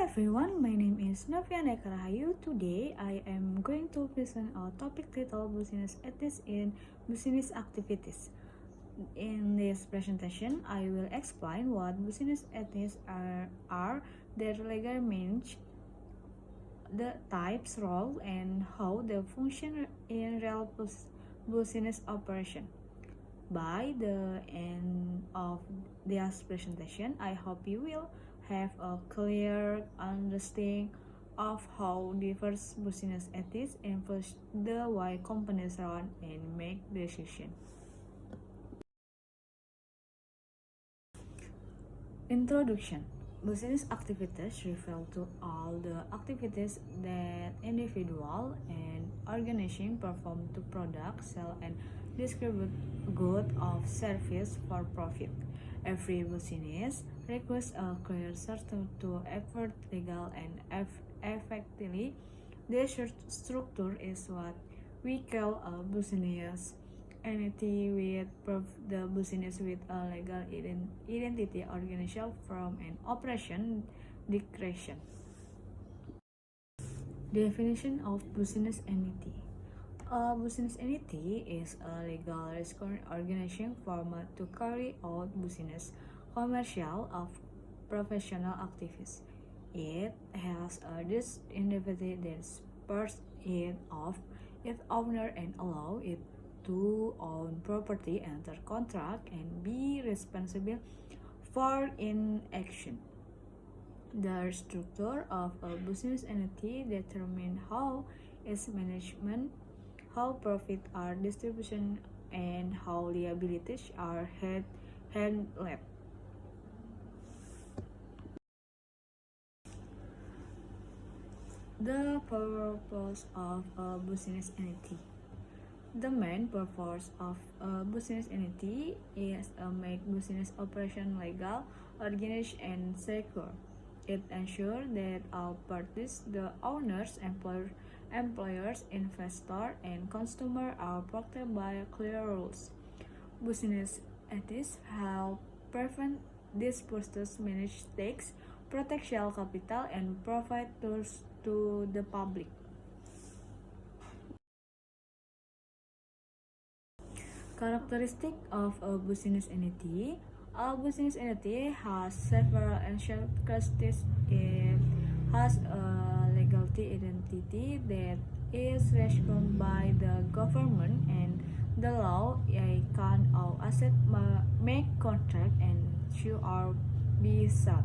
everyone, my name is Noviana Karahayu. Today I am going to present a topic titled Business Ethics in Business Activities. In this presentation, I will explain what business ethics are their legal meaning, the types, role, and how they function in real business operation. By the end of this presentation, I hope you will have a clear understanding of how diverse business ethics influence the way companies run and make decisions. Introduction. Business activities refer to all the activities that individual and organization perform to produce, sell, and distribute goods or service for profit. Every business requires a clear structure to effort legal and effectively. The structure is what we call a business entity with the business with a legal identity organization from an operation declaration. Definition of business entity. A business entity is a legal organization formed to carry out business, commercial, or professional activities. It has a distinct individual that spurs it of its owner and allow it to own property, enter contract, and be responsible for in action. The structure of a business entity determines how its management, how profit are distribution, and how liabilities are handled. The purpose of a business entity. The main purpose of a business entity is to make business operation legal, organized, and secure. It ensures that all parties, the owners, employers, investors, and consumers are protected by clear rules. Business ethics help prevent disputes, manage stakes, protect share capital, and provide tools to the public. Characteristic of a business entity. A business entity has several essential characteristics. It has a legality identity that is recognized by the government and the law. It can all asset make contract and should or be sold.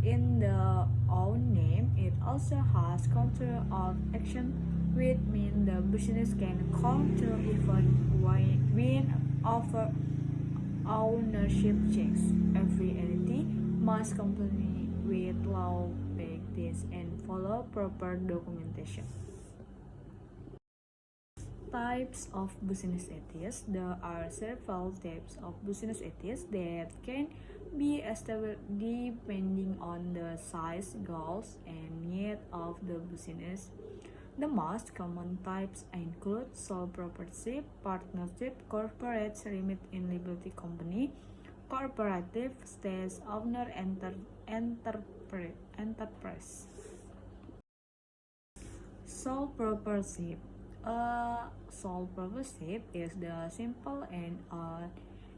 In the own name, it also has control of action, which means the business can control even when over ownership checks. Every entity must comply with law practice and follow proper documentation. Types of business ethics. There are several types of business ethics that can be established depending on the size, goals, and needs of the business. The most common types include sole proprietorship, partnership, corporate limited liability company, cooperative, stage owner, enterprise. Sole proprietorship. Sole proprietorship is the simple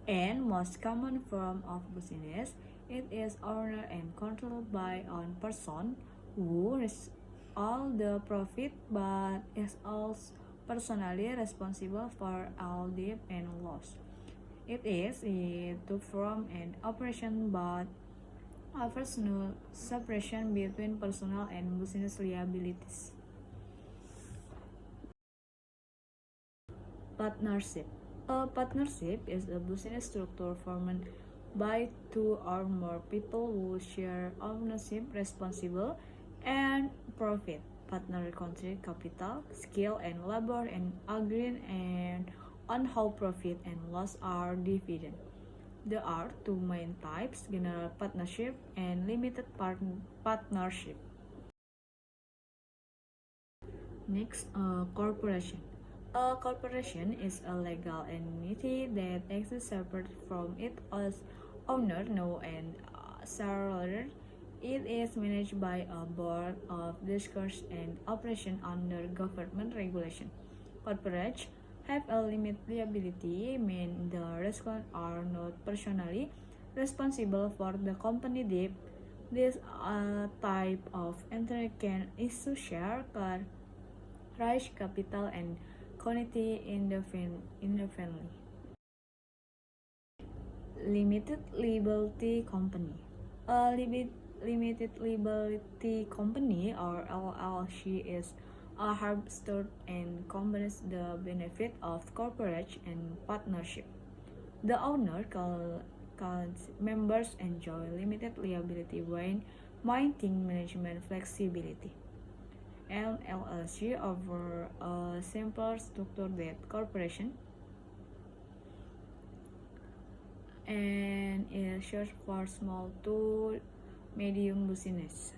and most common form of business. It is owned and controlled by one person who receives all the profit but is also personally responsible for all debt and loss. It is to form an operation but offers no separation between personal and business liabilities. Partnership. A partnership is a business structure formed by two or more people who share ownership, responsible, and profit. Partner contribute capital, skill, and labor and agree and on how profit and loss are divided. There are two main types: general partnership and limited partnership. Next, corporation. A corporation is a legal entity that exists separate from its owner, known as shareholder. It is managed by a board of directors and operation under government regulation. Corporates have a limited liability, meaning the respondents are not personally responsible for the company debt. This type of entity can issue share, raise capital, and quantity independently. Limited liability company. A limited liability company or LLC is a harvester and combines the benefit of corporate and partnership. The owner calls members enjoy limited liability when maintaining management flexibility. An LLC over a simpler structure than corporation and is search for small to medium business.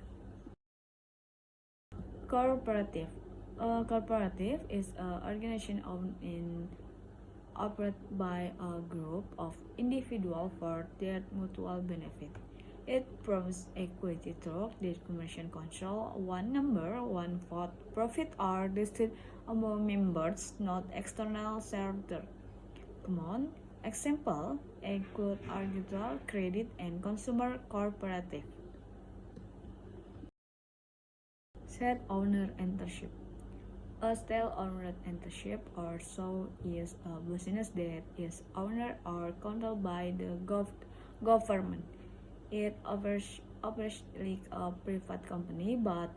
Cooperative. A cooperative is an organization owned and operated by a group of individuals for their mutual benefit. It promotes equity through commercial control, one number, one vote. Profit are distributed among members, not external shareholders. Common example include agricultural, credit, and consumer cooperative. Shared owner ownership. A style owner ownership or so is a business that is owned or controlled by the government. It operates like a private company but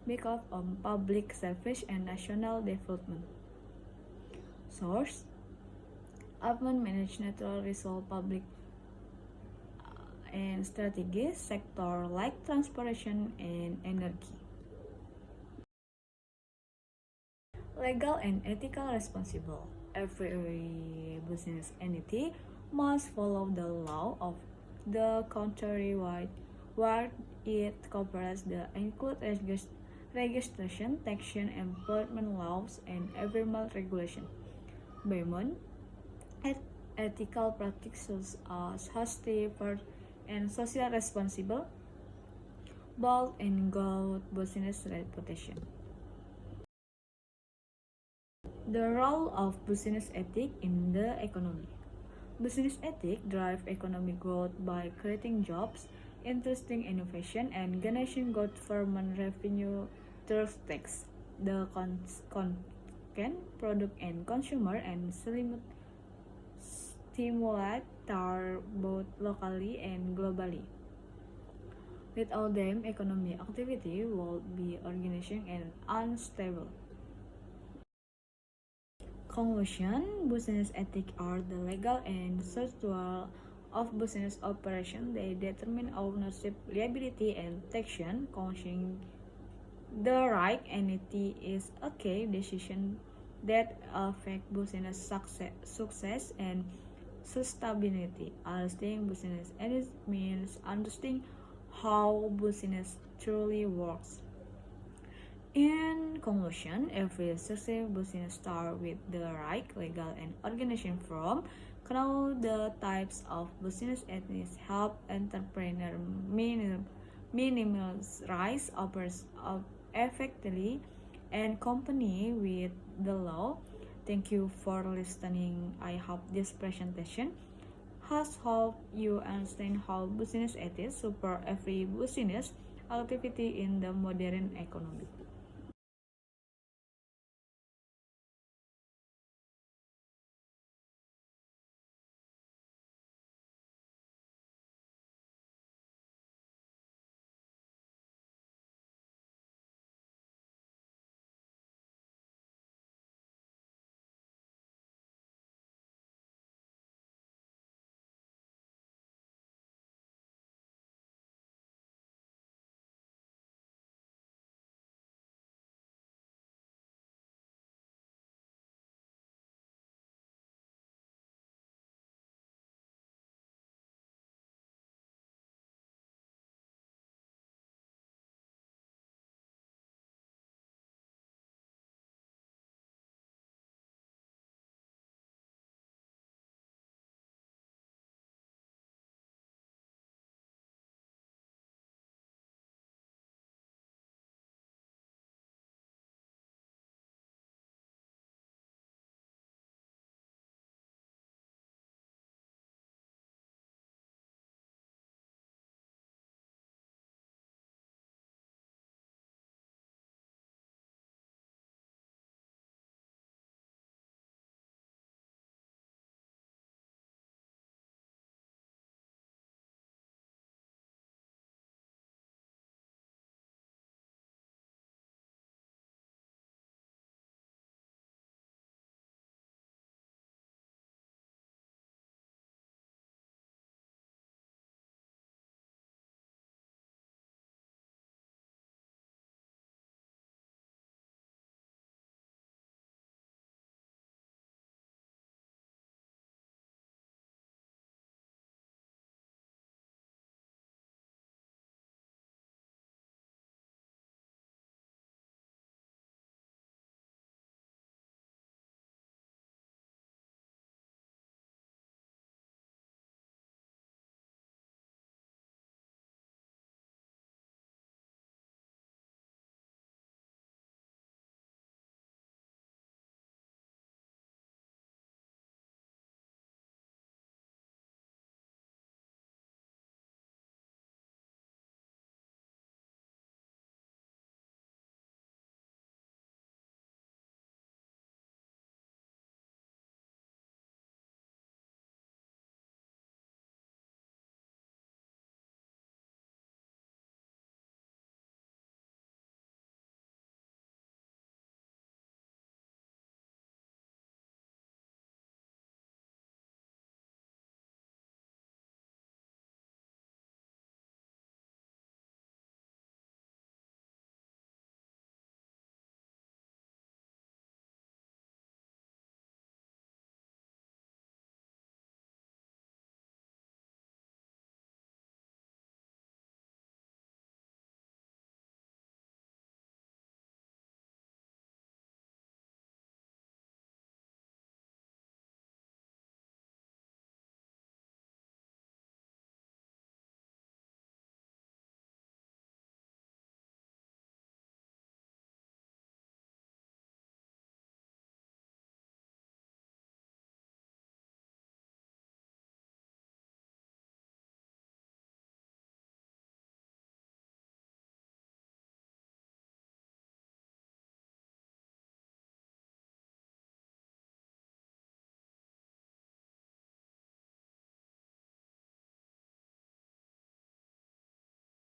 because of public service and national development. Source: Upman manage natural resource public and strategies sector like transportation and energy. Legal and ethical responsible. Every business entity must follow the law of the country where it cooperates. The include registration, taxation, employment laws, and environmental regulation. Bayman, ethical practices as honesty and social responsible, bold and good business reputation. The role of business ethics in the economy. Business ethics drive economic growth by creating jobs, interesting innovation, and generating government revenue through tax. The content, product, and consumer and stimulate both locally and globally. Without them, economic activity would be organized and unstable. Conclusion: business ethics are the legal and structural of business operation. They determine ownership, liability, and taxation. Choosing the right entity is a key decision that affect business success and sustainability. Understanding business ethics means understanding how business truly works. In conclusion, every successful business starts with the right legal and organization form. Know the types of business ethics help entrepreneurs minimize risk effectively and company with the law. Thank you for listening. I hope this presentation has helped you understand how business ethics support every business activity in the modern economy.